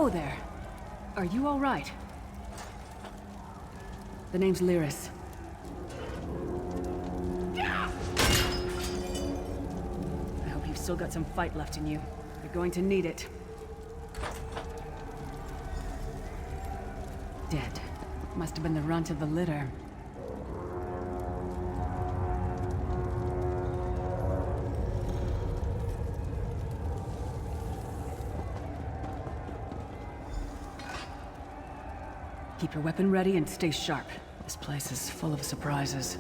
Hello there. Are you all right? The name's Lyris. I hope you've still got some fight left in you. You're going to need it. Dead. Must have been the runt of the litter. Keep your weapon ready and stay sharp. This place is full of surprises.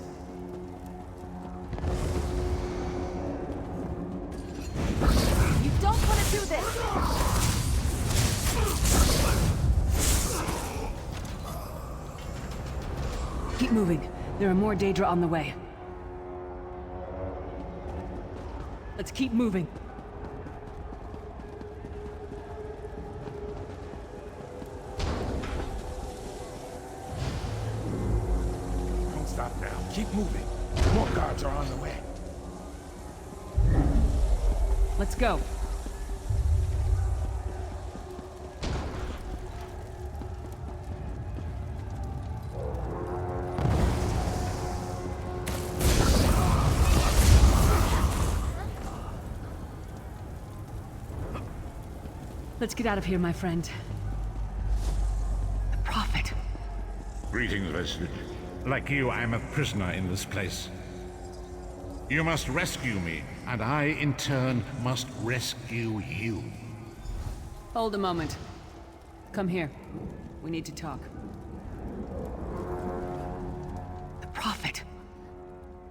You don't want to do this! Keep moving. There are more Daedra on the way. Let's keep moving. Stop now. Keep moving. More guards are on the way. Let's go. Let's get out of here, my friend. The Prophet. Greetings, resident. Like you, I'm a prisoner in this place. You must rescue me, and I, in turn, must rescue you. Hold a moment. Come here. We need to talk. The Prophet.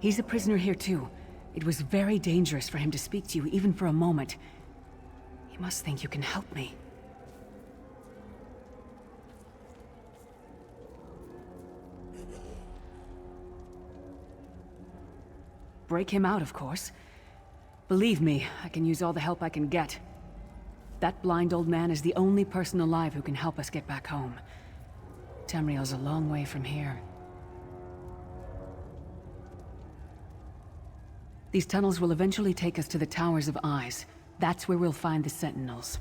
He's a prisoner here, too. It was very dangerous for him to speak to you, even for a moment. You must think you can help me. Break him out, of course. Believe me, I can use all the help I can get. That blind old man is the only person alive who can help us get back home. Tamriel's a long way from here. These tunnels will eventually take us to the Towers of Eyes. That's where we'll find the Sentinels.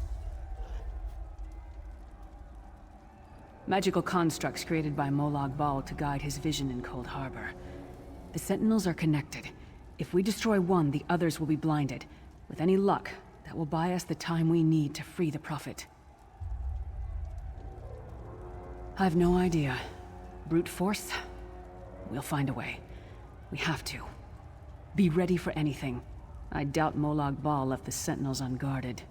Magical constructs created by Molag Bal to guide his vision in Coldharbour. The Sentinels are connected. If we destroy one, the others will be blinded. With any luck, that will buy us the time we need to free the Prophet. I've no idea. Brute force? We'll find a way. We have to. Be ready for anything. I doubt Molag Bal left the Sentinels unguarded.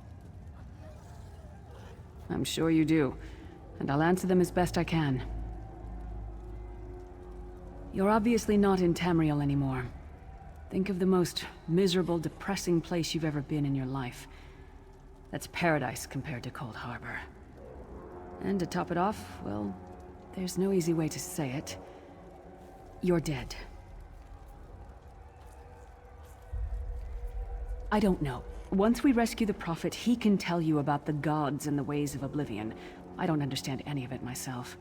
I'm sure you do, and I'll answer them as best I can. You're obviously not in Tamriel anymore. Think of the most miserable, depressing place you've ever been in your life. That's paradise compared to Coldharbour. And to top it off, well, there's no easy way to say it. You're dead. I don't know. Once we rescue the Prophet, he can tell you about the gods and the ways of oblivion. I don't understand any of it myself.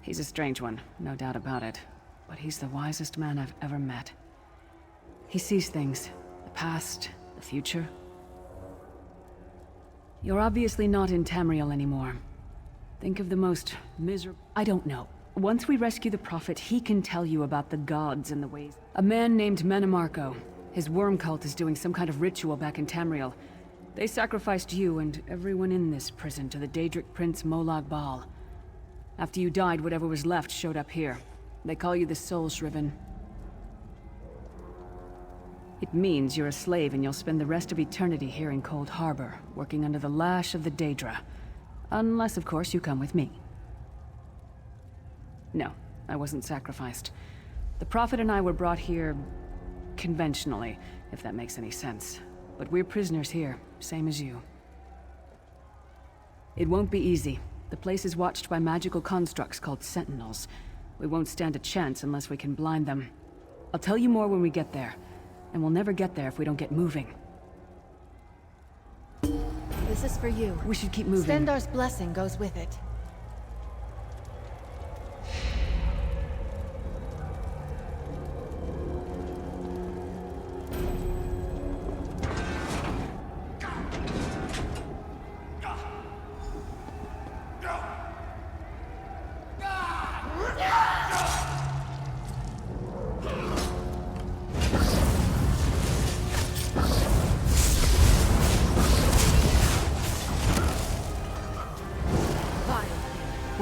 He's a strange one, no doubt about it. But he's the wisest man I've ever met. He sees things. The past, the future. You're obviously not in Tamriel anymore. Think of the most miserable... I don't know. Once we rescue the Prophet, he can tell you about the gods and the ways... A man named Menemarco. His worm cult is doing some kind of ritual back in Tamriel. They sacrificed you and everyone in this prison to the Daedric prince Molag Bal. After you died, whatever was left showed up here. They call you the Soul Shriven. It means you're a slave and you'll spend the rest of eternity here in Coldharbour, working under the lash of the Daedra. Unless, of course, you come with me. No, I wasn't sacrificed. The Prophet and I were brought here... conventionally, if that makes any sense. But we're prisoners here, same as you. It won't be easy. The place is watched by magical constructs called Sentinels. We won't stand a chance unless we can blind them. I'll tell you more when we get there. And we'll never get there if we don't get moving. This is for you. We should keep moving. Stendar's blessing goes with it.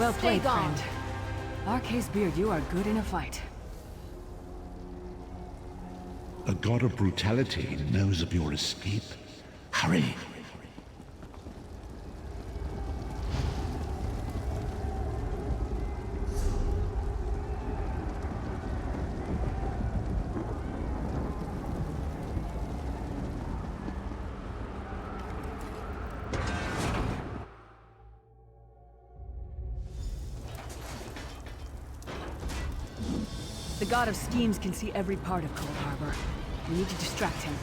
Well Stay played, gone. friend. Arcane's beard, you are good in a fight. A god of brutality knows of your escape. Hurry! The god of schemes can see every part of Coldharbour. We need to distract him.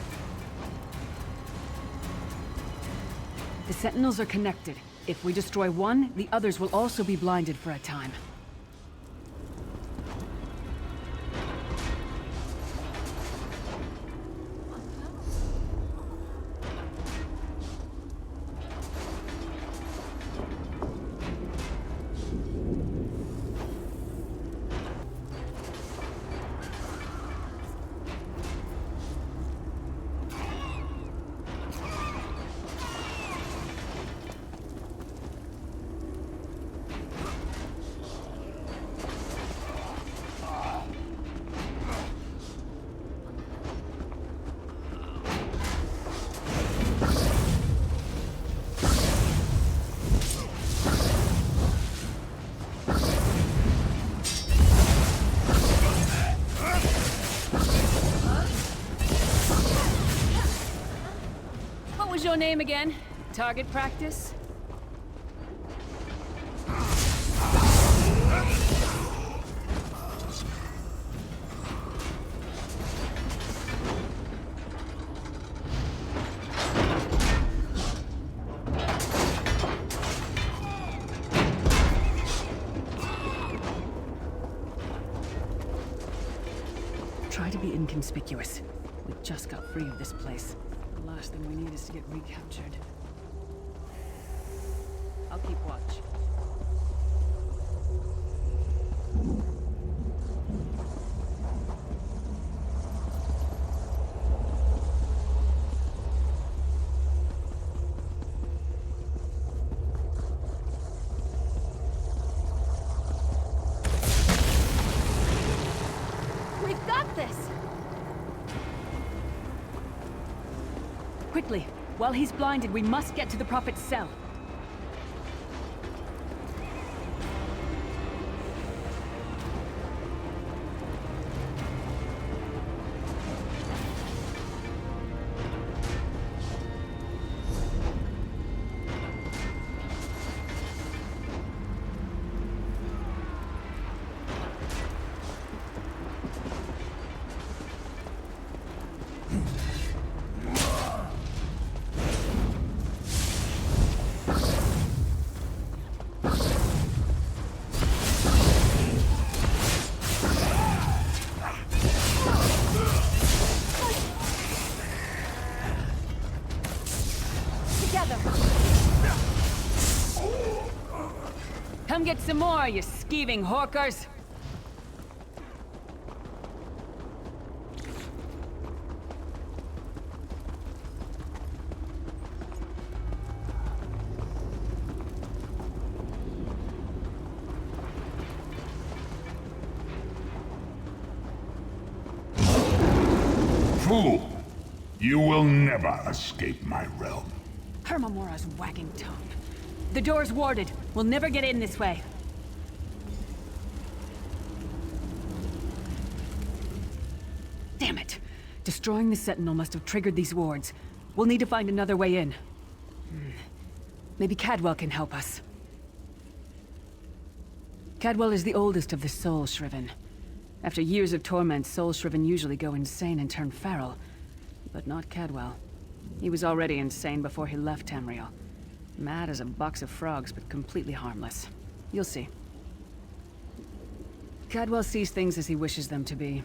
The sentinels are connected. If we destroy one, the others will also be blinded for a time. What was your name again? Target practice? Try to be inconspicuous. We just got free of this place. The last thing we need is to get recaptured. I'll keep watch. We've got this! Quickly! While he's blinded, we must get to the Prophet's cell. Together! Come get some more, you skeeving hawkers! Fool! You will never escape my realm. Hermamora's wagging tongue. The door's warded. We'll never get in this way. Damn it! Destroying the Sentinel must have triggered these wards. We'll need to find another way in. Maybe Cadwell can help us. Cadwell is the oldest of the Soul Shriven. After years of torment, Soul Shriven usually go insane and turn feral. But not Cadwell. He was already insane before he left Tamriel. Mad as a box of frogs, but completely harmless. You'll see. Cadwell sees things as he wishes them to be.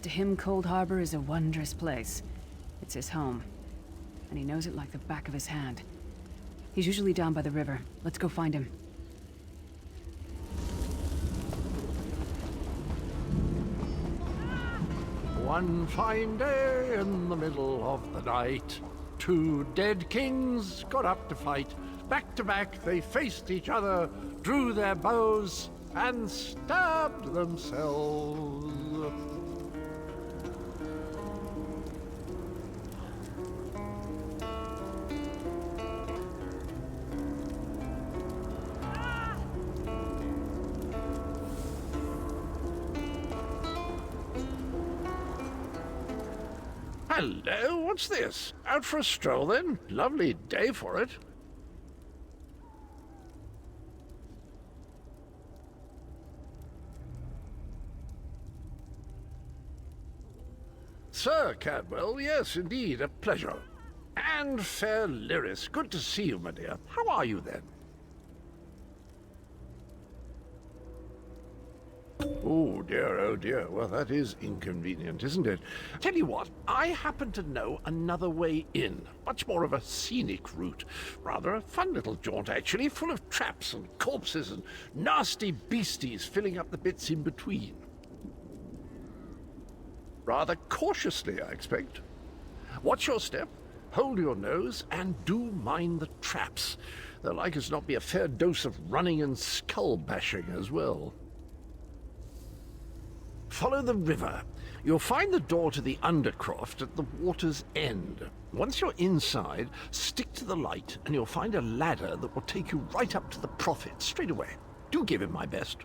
To him, Coldharbour is a wondrous place. It's his home. And he knows it like the back of his hand. He's usually down by the river. Let's go find him. One fine day in the middle of the night, Two dead kings got up to fight. Back to back, they faced each other, drew their bows, and stabbed themselves. Hello, what's this? Out for a stroll then? Lovely day for it. Sir Cadwell, yes, indeed, a pleasure. And fair Lyris, good to see you, my dear. How are you then? Oh dear, well that is inconvenient, isn't it? Tell you what, I happen to know another way in. Much more of a scenic route. Rather a fun little jaunt, actually, full of traps and corpses and nasty beasties filling up the bits in between. Rather cautiously, I expect. Watch your step, hold your nose, and do mind the traps. There'll like as not be a fair dose of running and skull bashing as well. Follow the river. You'll find the door to the undercroft at the water's end. Once you're inside, stick to the light, and you'll find a ladder that will take you right up to the prophet straight away. Do give him my best.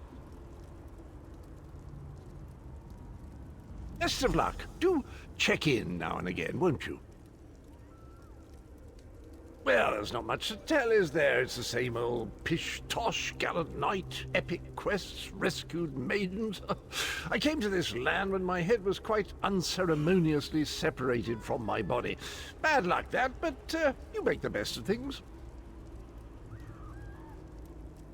Best of luck. Do check in now and again, won't you? Well, there's not much to tell, is there? It's the same old pish-tosh, gallant knight, epic quests, rescued maidens. I came to this land when my head was quite unceremoniously separated from my body. Bad luck, that, but you make the best of things.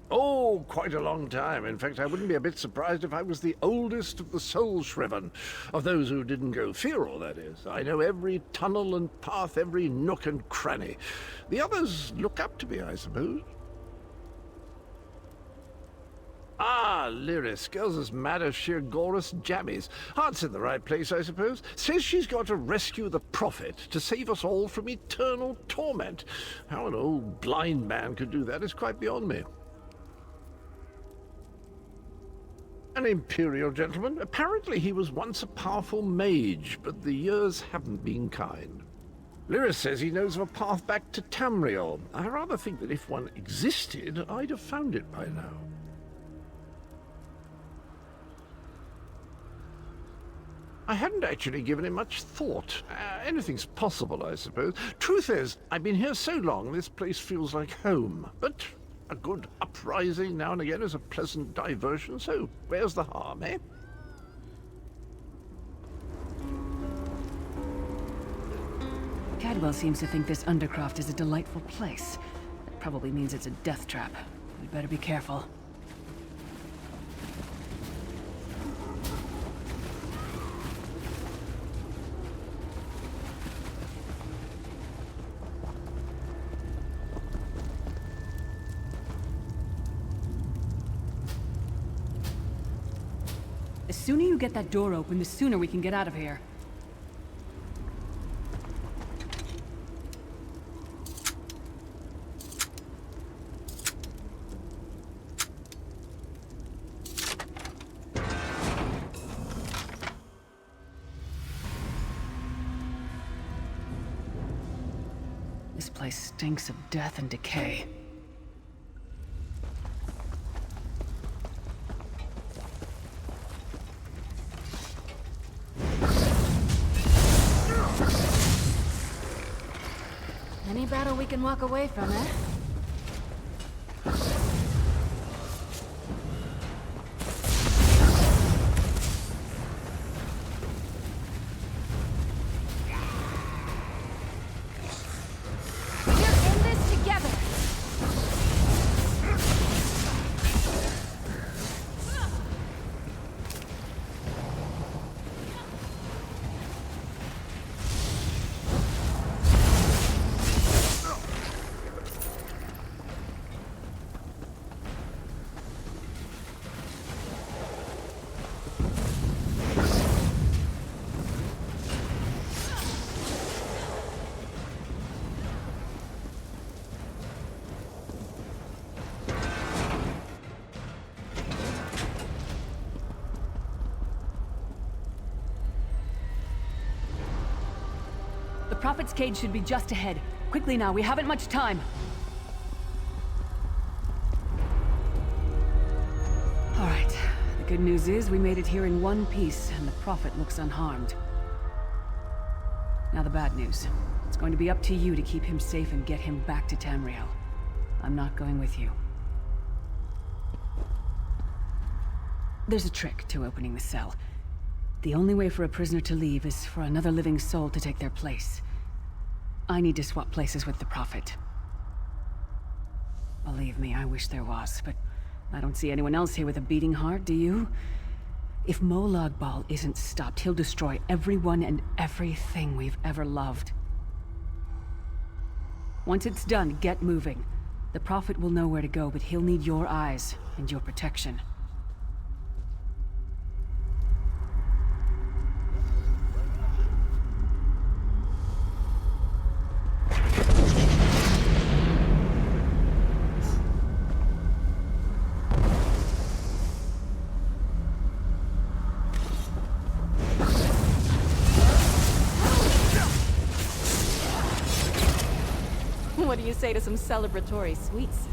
Oh, quite a long time. In fact, I wouldn't be a bit surprised if I was the oldest of the soul Shriven. Of those who didn't go feral, that is. I know every tunnel and path, every nook and cranny. The others look up to me, I suppose. Ah, Lyris, girl's as mad as sheer Gorus jammies. Heart's in the right place, I suppose. Says she's got to rescue the prophet to save us all from eternal torment. How an old blind man could do that is quite beyond me. An imperial gentleman. Apparently he was once a powerful mage, but the years haven't been kind. Lyris says he knows of a path back to Tamriel. I rather think that if one existed, I'd have found it by now. I hadn't actually given it much thought. Anything's possible, I suppose. Truth is, I've been here so long, this place feels like home. But a good uprising now and again is a pleasant diversion, so where's the harm, eh? Cadwell seems to think this undercroft is a delightful place. That probably means it's a death trap. We better be careful. The sooner you get that door open, the sooner we can get out of here. This place stinks of death and decay. Any battle we can walk away from, eh? Prophet's cage should be just ahead. Quickly now, we haven't much time. All right. The good news is we made it here in one piece, and the Prophet looks unharmed. Now the bad news. It's going to be up to you to keep him safe and get him back to Tamriel. I'm not going with you. There's a trick to opening the cell. The only way for a prisoner to leave is for another living soul to take their place. I need to swap places with the Prophet. Believe me, I wish there was, but I don't see anyone else here with a beating heart, do you? If Molag Bal isn't stopped, he'll destroy everyone and everything we've ever loved. Once it's done, get moving. The Prophet will know where to go, but he'll need your eyes and your protection. What do you say to some celebratory sweets?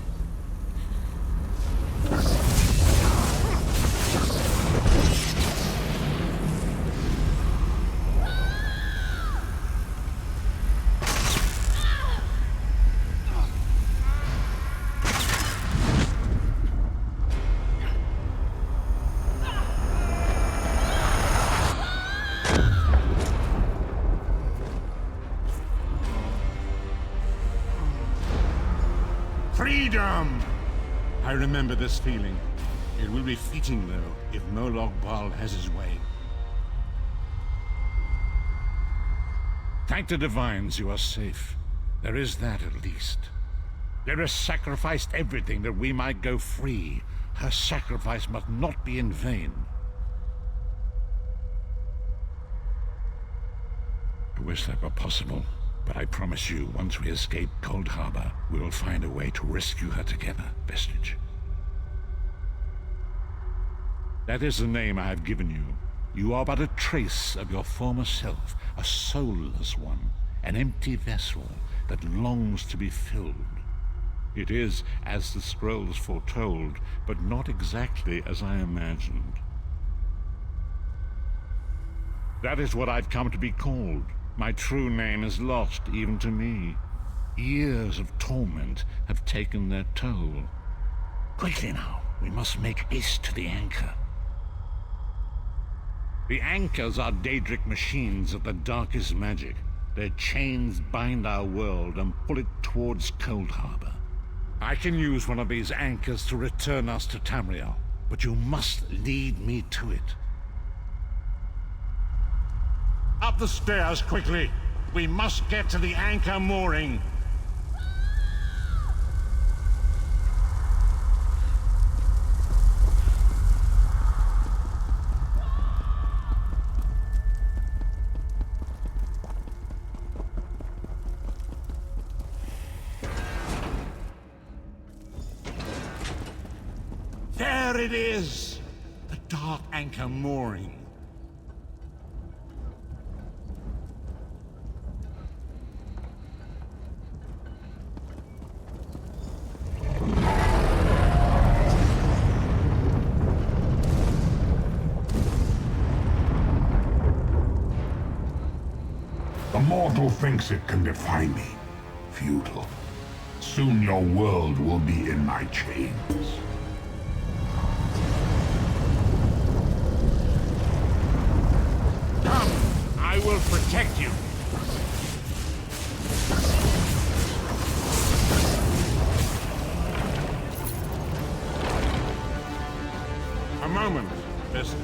Freedom! I remember this feeling. It will be fleeting, though, if Molag Bal has his way. Thank the Divines you are safe. There is that, at least. Lyra sacrificed everything that we might go free. Her sacrifice must not be in vain. I wish that were possible. But I promise you, once we escape Coldharbour, we will find a way to rescue her together, Vestige. That is the name I have given you. You are but a trace of your former self, a soulless one, an empty vessel that longs to be filled. It is as the scrolls foretold, but not exactly as I imagined. That is what I've come to be called. My true name is lost even to me. Years of torment have taken their toll. Quickly now, we must make haste to the anchor. The anchors are Daedric machines of the darkest magic. Their chains bind our world and pull it towards Coldharbour. I can use one of these anchors to return us to Tamriel, but you must lead me to it. Up the stairs, quickly! We must get to the anchor mooring! There it is! The dark anchor mooring. The mortal thinks it can defy me. Futile. Soon your world will be in my chains. Come! I will protect you! A moment, Vestige.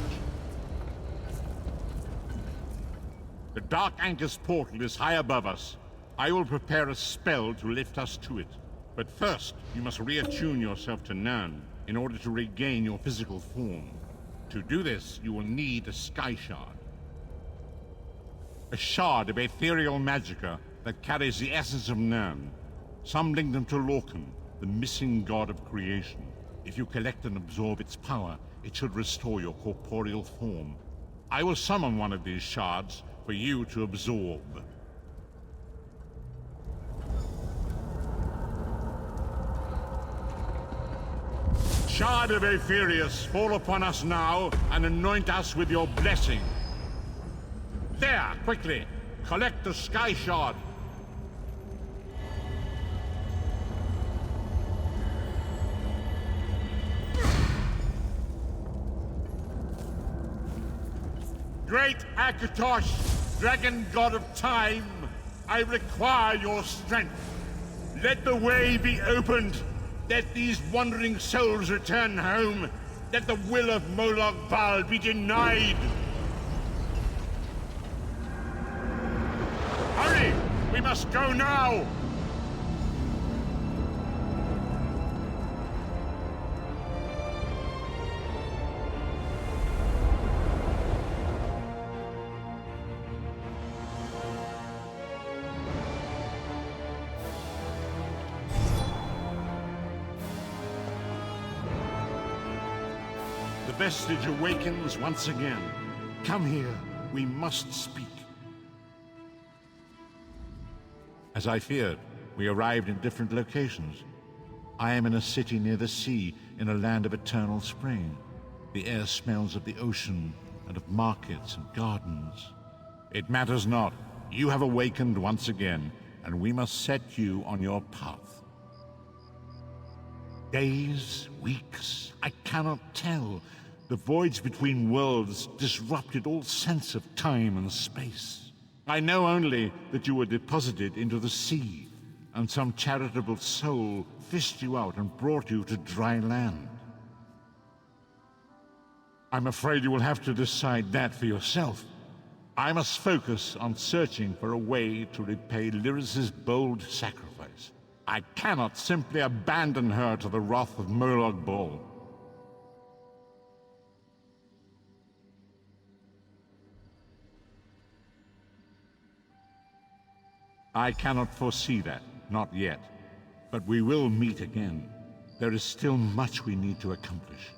The Dark Anchor's portal is high above us. I will prepare a spell to lift us to it. But first, you must reattune yourself to Nirn in order to regain your physical form. To do this, you will need a Sky Shard. A shard of ethereal magicka that carries the essence of Nirn. Some link them to Lorcan, the missing god of creation. If you collect and absorb its power, it should restore your corporeal form. I will summon one of these shards for you to absorb. Shard of Aetherius, fall upon us now and anoint us with your blessing. There, quickly! Collect the Sky Shard. Great Akatosh, Dragon God of Time, I require your strength. Let the way be opened. Let these wandering souls return home. Let the will of Molag Bal be denied. Hurry! We must go now! The vestige awakens once again. Come here, we must speak. As I feared, we arrived in different locations. I am in a city near the sea, in a land of eternal spring. The air smells of the ocean, and of markets and gardens. It matters not. You have awakened once again, and we must set you on your path. Days, weeks, I cannot tell. The voids between worlds disrupted all sense of time and space. I know only that you were deposited into the sea, and some charitable soul fished you out and brought you to dry land. I'm afraid you will have to decide that for yourself. I must focus on searching for a way to repay Lyris's bold sacrifice. I cannot simply abandon her to the wrath of Molag Bal. I cannot foresee that, not yet. But we will meet again. There is still much we need to accomplish.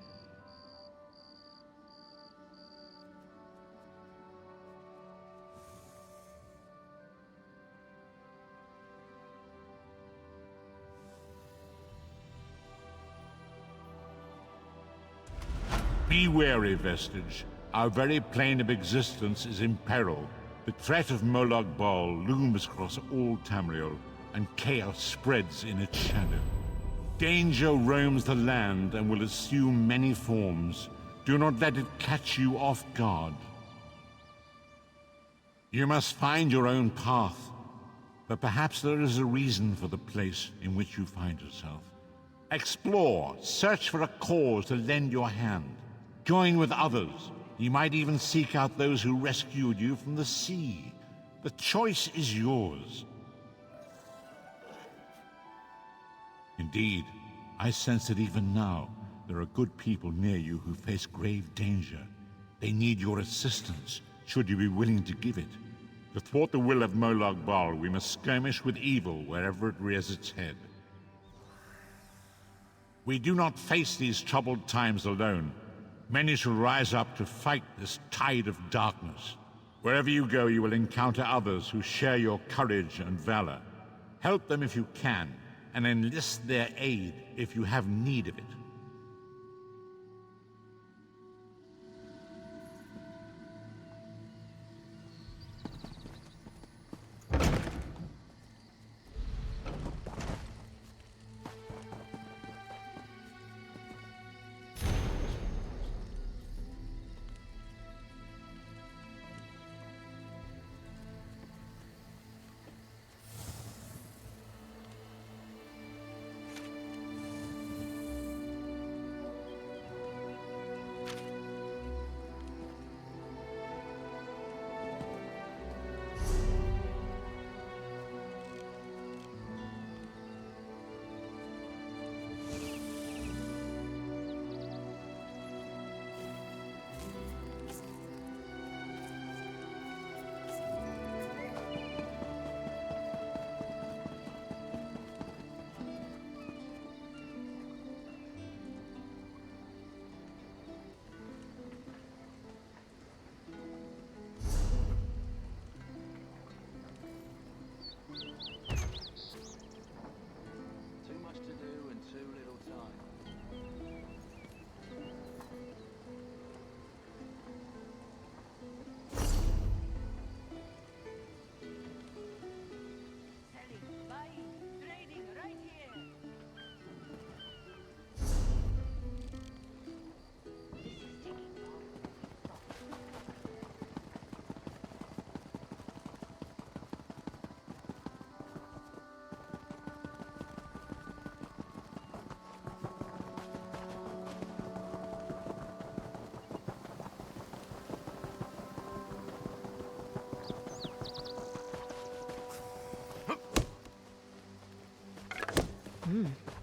Be wary, Vestige. Our very plane of existence is in peril. The threat of Molag Bal looms across all Tamriel, and chaos spreads in its shadow. Danger roams the land and will assume many forms. Do not let it catch you off guard. You must find your own path, but perhaps there is a reason for the place in which you find yourself. Explore, search for a cause to lend your hand. Join with others. You might even seek out those who rescued you from the sea. The choice is yours. Indeed, I sense that even now, there are good people near you who face grave danger. They need your assistance, should you be willing to give it. To thwart the will of Molag Bal, we must skirmish with evil wherever it rears its head. We do not face these troubled times alone. Many shall rise up to fight this tide of darkness. Wherever you go, you will encounter others who share your courage and valor. Help them if you can, and enlist their aid if you have need of it.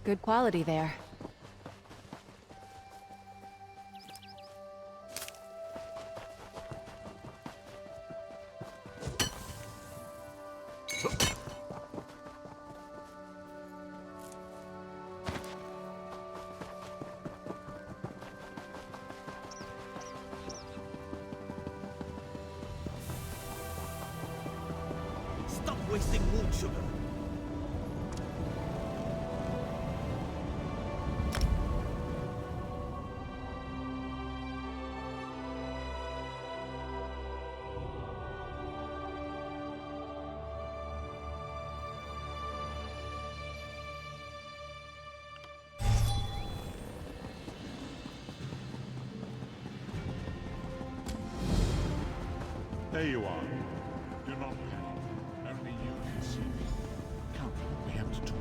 Good quality there. Stop wasting moon sugar. There you are. Do not panic. Only you can see me. Come, we have to talk.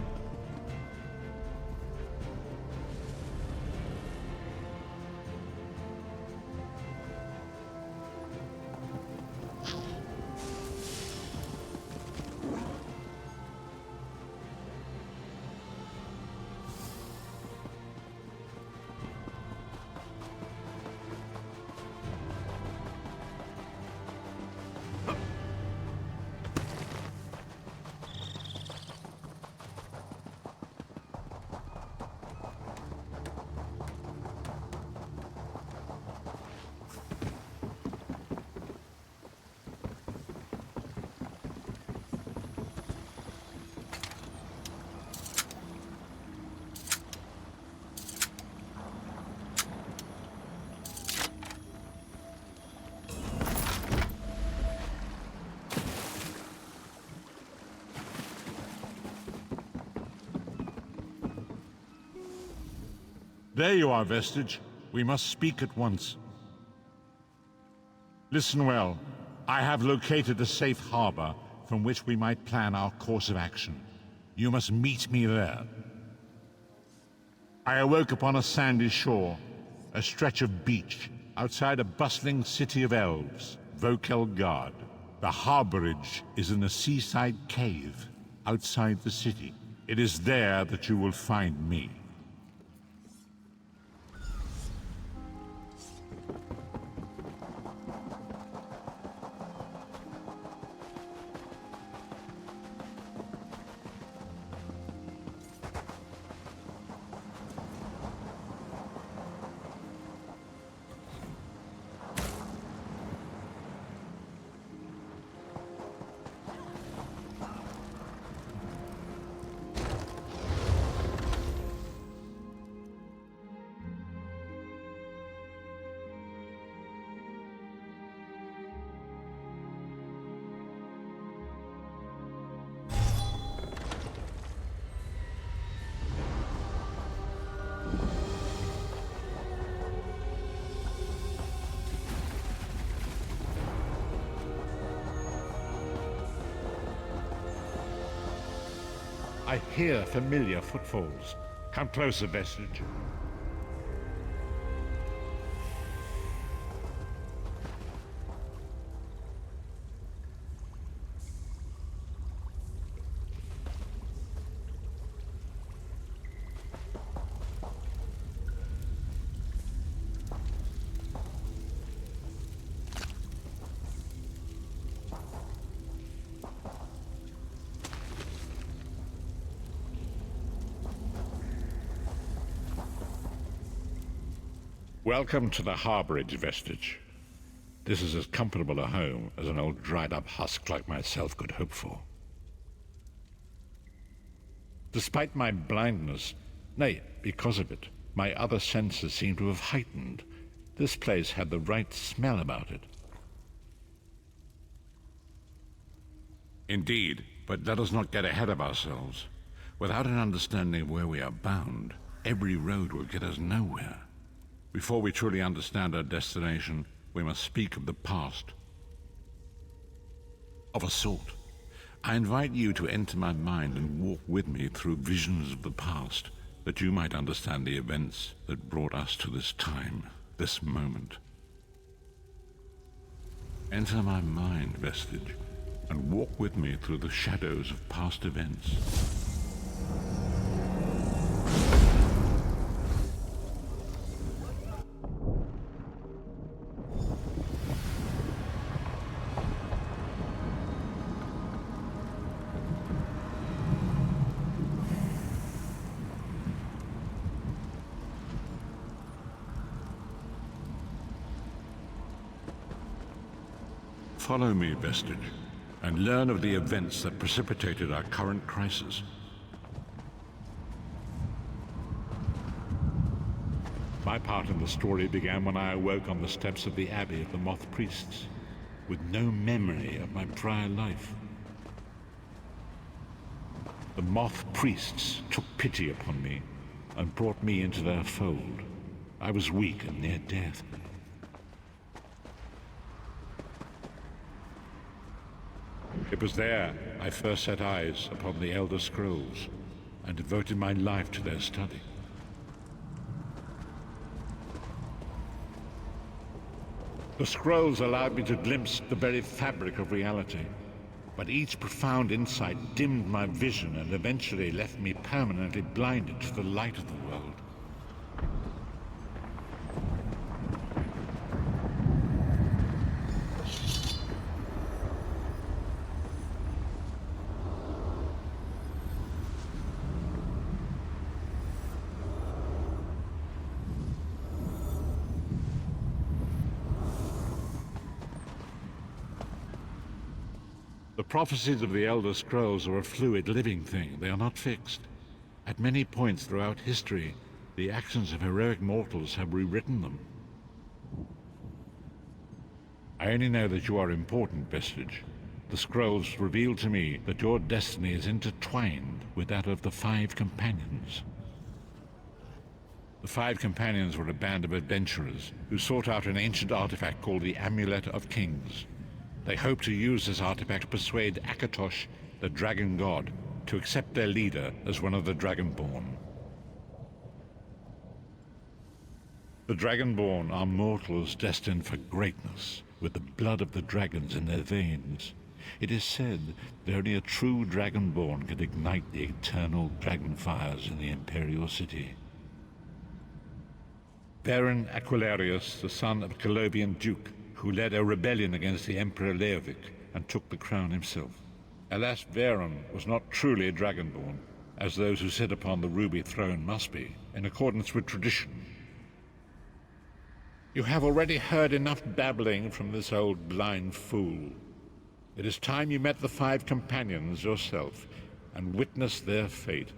There you are, Vestige. We must speak at once. Listen well. I have located a safe harbor from which we might plan our course of action. You must meet me there. I awoke upon a sandy shore, a stretch of beach, outside a bustling city of elves, Vokelgard. The harborage is in a seaside cave, outside the city. It is there that you will find me. I hear familiar footfalls. Come closer, Vestige. Welcome to the harborage, Vestige. This is as comfortable a home as an old dried-up husk like myself could hope for. Despite my blindness, nay, because of it, my other senses seem to have heightened. This place had the right smell about it. Indeed, but let us not get ahead of ourselves. Without an understanding of where we are bound, every road will get us nowhere. Before we truly understand our destination, we must speak of the past. Of a sort. I invite you to enter my mind and walk with me through visions of the past, that you might understand the events that brought us to this time, this moment. Enter my mind, Vestige, and walk with me through the shadows of past events. follow me, Vestige, and learn of the events that precipitated our current crisis. My part in the story began when I awoke on the steps of the Abbey of the Moth Priests, with no memory of my prior life. The Moth Priests took pity upon me and brought me into their fold. I was weak and near death. It was there I first set eyes upon the Elder Scrolls and devoted my life to their study. The scrolls allowed me to glimpse the very fabric of reality, but each profound insight dimmed my vision and eventually left me permanently blinded to the light of the world. The prophecies of the Elder Scrolls are a fluid, living thing. They are not fixed. At many points throughout history, the actions of heroic mortals have rewritten them. I only know that you are important, Vestige. The scrolls reveal to me that your destiny is intertwined with that of the Five Companions. The Five Companions were a band of adventurers who sought out an ancient artifact called the Amulet of Kings. They hoped to use this artifact to persuade Akatosh, the dragon god, to accept their leader as one of the Dragonborn. The Dragonborn are mortals destined for greatness, with the blood of the dragons in their veins. It is said that only a true Dragonborn can ignite the eternal dragon fires in the Imperial City. Varen Aquilarius, the son of a Colovian duke, who led a rebellion against the Emperor Leovic and took the crown himself. Alas, Varen was not truly a Dragonborn, as those who sit upon the ruby throne must be, in accordance with tradition. You have already heard enough babbling from this old blind fool. It is time you met the Five Companions yourself and witnessed their fate.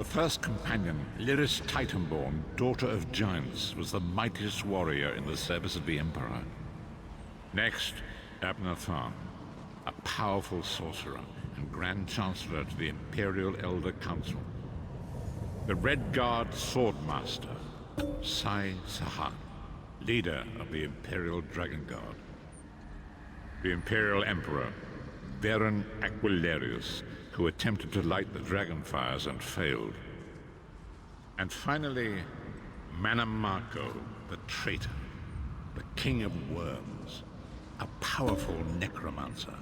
The first companion, Lyris Titanborn, daughter of giants, was the mightiest warrior in the service of the Emperor. Next, Abnathan, a powerful sorcerer and Grand Chancellor to the Imperial Elder Council. The Red Guard Swordmaster, Sai Sahan, leader of the Imperial Dragon Guard. The Imperial Emperor, Varen Aquilarius, who attempted to light the dragon fires and failed. And finally, Manamarco, the traitor, the king of worms, a powerful necromancer,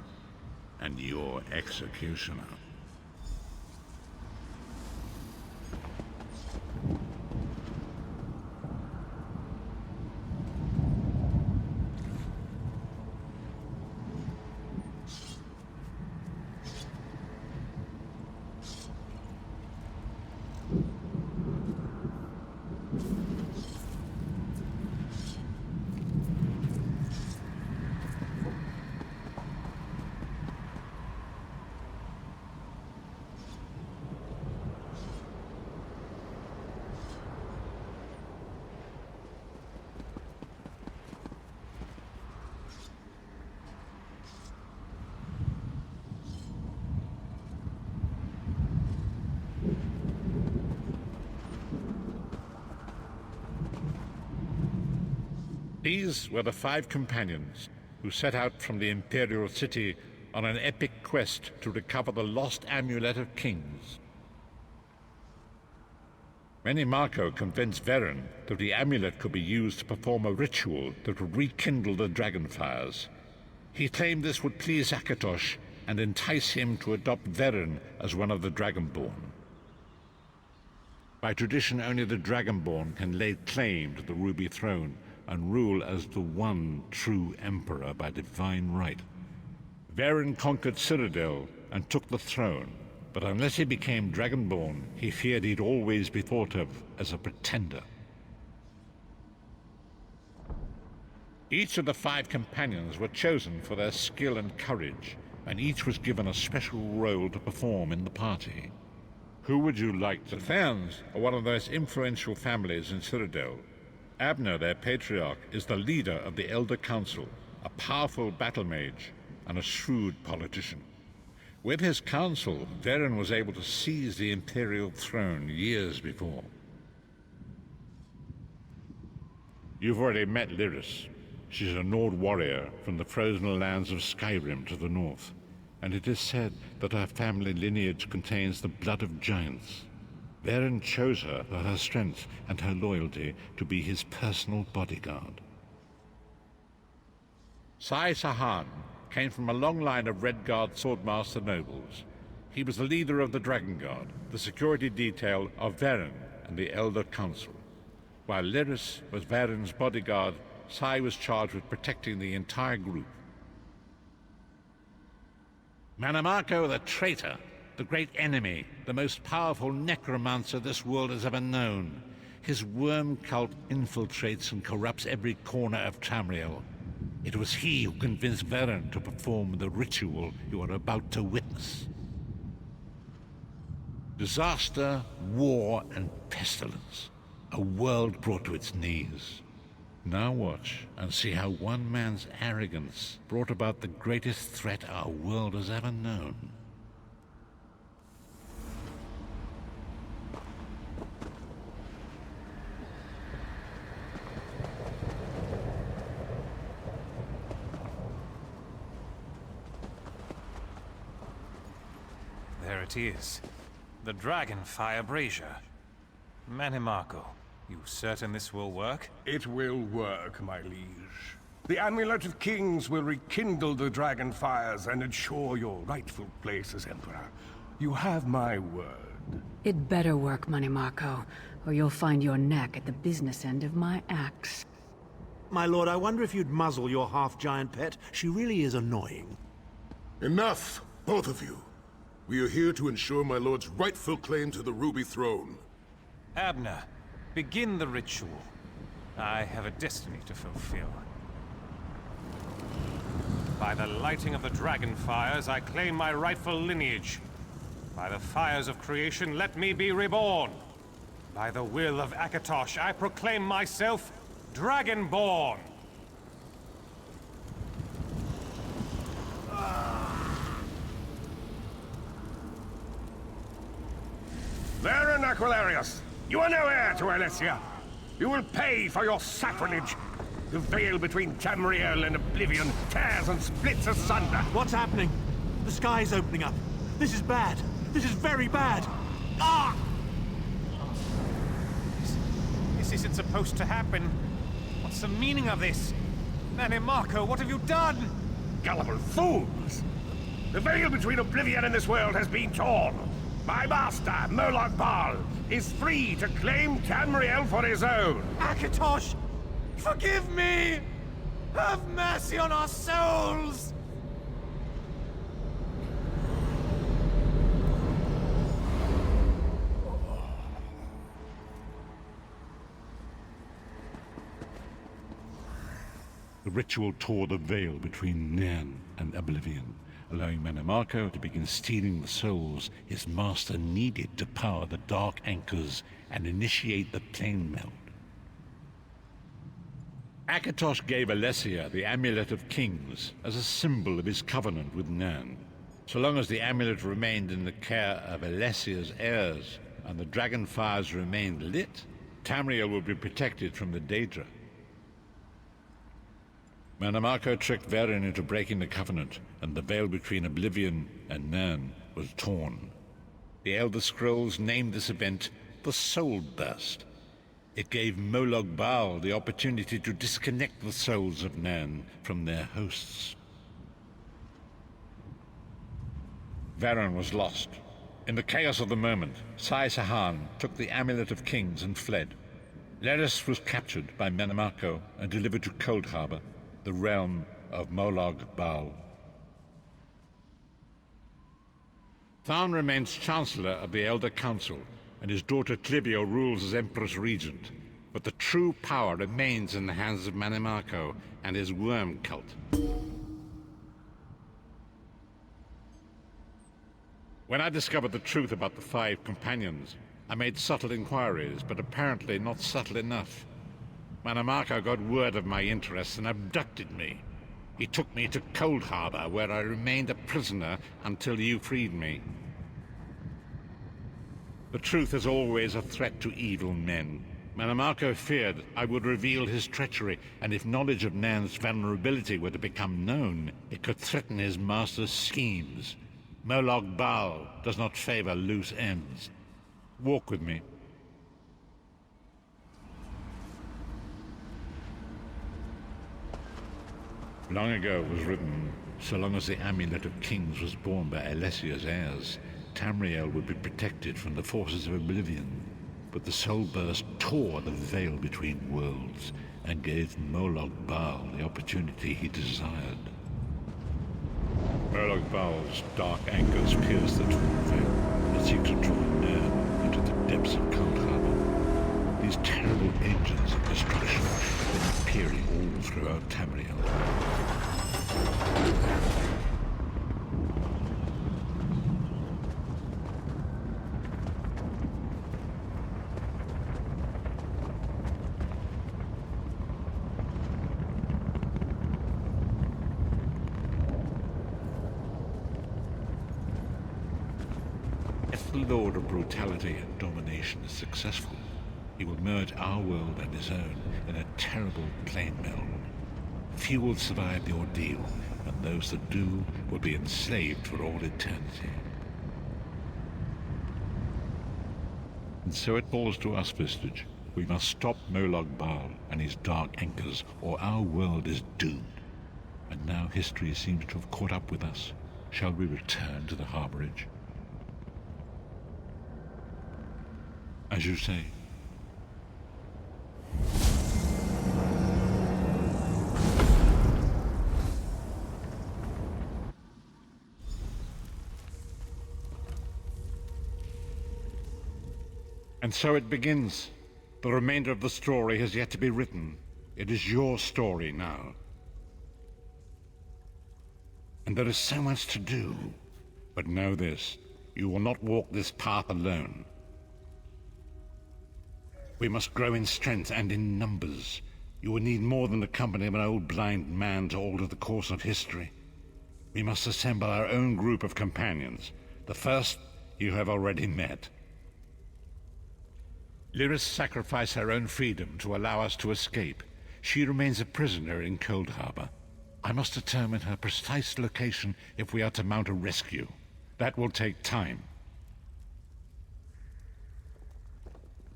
and your executioner. These were the Five Companions who set out from the Imperial City on an epic quest to recover the lost Amulet of Kings. Menimarco convinced Varen that the amulet could be used to perform a ritual that would rekindle the dragonfires. He claimed this would please Akatosh and entice him to adopt Varen as one of the Dragonborn. By tradition, only the Dragonborn can lay claim to the Ruby Throne and rule as the one true emperor by divine right. Varen conquered Cyrodiil and took the throne, But unless he became Dragonborn, he feared he'd always be thought of as a pretender. Each of the 5 companions were chosen for their skill and courage, and each was given a special role to perform in the party. Who would you like to... The Therns are one of the most influential families in Cyrodiil. Abner, their patriarch, is the leader of the Elder Council, a powerful battle mage and a shrewd politician. With his council, Varen was able to seize the Imperial throne years before. You've already met Lyris. She's a Nord warrior from the frozen lands of Skyrim to the north, and it is said that her family lineage contains the blood of giants. Varen chose her for her strength and her loyalty to be his personal bodyguard. Sai Sahan came from a long line of Redguard swordmaster nobles. He was the leader of the Dragon Guard, the security detail of Varen and the Elder Council. While Lyris was Varen's bodyguard, Sai was charged with protecting the entire group. Manamako the traitor, the great enemy, the most powerful necromancer this world has ever known. His worm cult infiltrates and corrupts every corner of Tamriel. It was he who convinced Varen to perform the ritual you are about to witness. Disaster, war, and pestilence. A world brought to its knees. Now watch and see how one man's arrogance brought about the greatest threat our world has ever known. There it is. The Dragonfire Brazier. Manamako, you certain this will work? It will work, my liege. The Amulet of Kings will rekindle the dragon fires and ensure your rightful place as Emperor. You have my word. It better work, Manamako, or you'll find your neck at the business end of my axe. My lord, I wonder if you'd muzzle your half-giant pet. She really is annoying. Enough, both of you. We are here to ensure my lord's rightful claim to the Ruby Throne. Abner, begin the ritual. I have a destiny to fulfill. By the lighting of the dragon fires, I claim my rightful lineage. By the fires of creation, let me be reborn. By the will of Akatosh, I proclaim myself Dragonborn. Varen Aquilarius, you are no heir to Alessia. You will pay for your sacrilege. The veil between Tamriel and Oblivion tears and splits asunder. What's happening? The sky's opening up. This is bad. This is very bad. Ah! This isn't supposed to happen. What's the meaning of this? Manamako, what have you done? Gullible fools! The veil between Oblivion and this world has been torn. My master, Molag Bal, is free to claim Tamriel for his own. Akatosh, forgive me! Have mercy on our souls! The ritual tore the veil between Nan and Oblivion, allowing Manamako to begin stealing the souls his master needed to power the dark anchors and initiate the plane melt. Akatosh gave Alessia the Amulet of Kings as a symbol of his covenant with Nan. So long as the amulet remained in the care of Alessia's heirs and the dragon fires remained lit, Tamriel would be protected from the Daedra. Manamako tricked Varen into breaking the covenant, and the veil between Oblivion and Nan was torn. The Elder Scrolls named this event the Soul Burst. It gave Molag Bal the opportunity to disconnect the souls of Nan from their hosts. Varen was lost. In the chaos of the moment, Sai Sahan took the Amulet of Kings and fled. Lyris was captured by Manamako and delivered to Coldharbour, the realm of Molag Bal. Tharn remains Chancellor of the Elder Council, and his daughter Clivio rules as Empress Regent. But the true power remains in the hands of Manimarco and his worm cult. When I discovered the truth about the 5 companions, I made subtle inquiries, but apparently not subtle enough. Manimarco got word of my interests and abducted me. He took me to Coldharbour, where I remained a prisoner until you freed me. The truth is always a threat to evil men. Manimarco feared I would reveal his treachery, and if knowledge of Nan's vulnerability were to become known, it could threaten his master's schemes. Molag Bal does not favor loose ends. Walk with me. Long ago it was written, so long as the Amulet of Kings was borne by Alessia's heirs, Tamriel would be protected from the forces of oblivion. But the soul burst tore the veil between worlds and gave Molag Bal the opportunity he desired. Molag Bal's dark anchors pierce the torn veil and seek to draw Nan into the depths of Coldharbour. These terrible engines of destruction have been appearing all throughout Tamriel. If the Lord of Brutality and Domination is successful, he will merge our world and his own in a terrible plane meld. Few will survive the ordeal, and those that do will be enslaved for all eternity. And so it falls to us, Vestige. We must stop Molag Bal and his dark anchors, or our world is doomed. And now history seems to have caught up with us. Shall we return to the harborage? As you say. And so it begins. The remainder of the story has yet to be written. It is your story now. And there is so much to do. But know this, you will not walk this path alone. We must grow in strength and in numbers. You will need more than the company of an old blind man to alter the course of history. We must assemble our own group of companions. The first you have already met. Lyris sacrificed her own freedom to allow us to escape. She remains a prisoner in Coldharbour. I must determine her precise location if we are to mount a rescue. That will take time.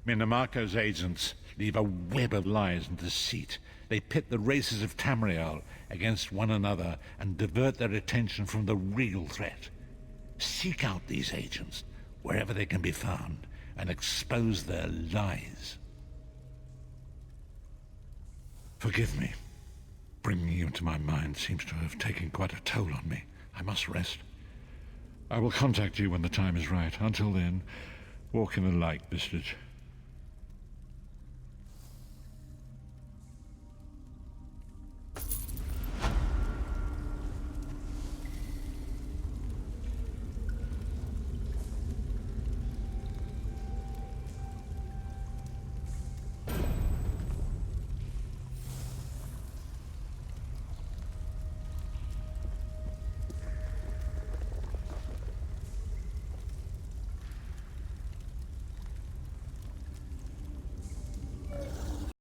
Manimarco's agents leave a web of lies and deceit. They pit the races of Tamriel against one another and divert their attention from the real threat. Seek out these agents, wherever they can be found, and expose their lies. Forgive me. Bringing you into my mind seems to have taken quite a toll on me. I must rest. I will contact you when the time is right. Until then, walk in the light, Vestige.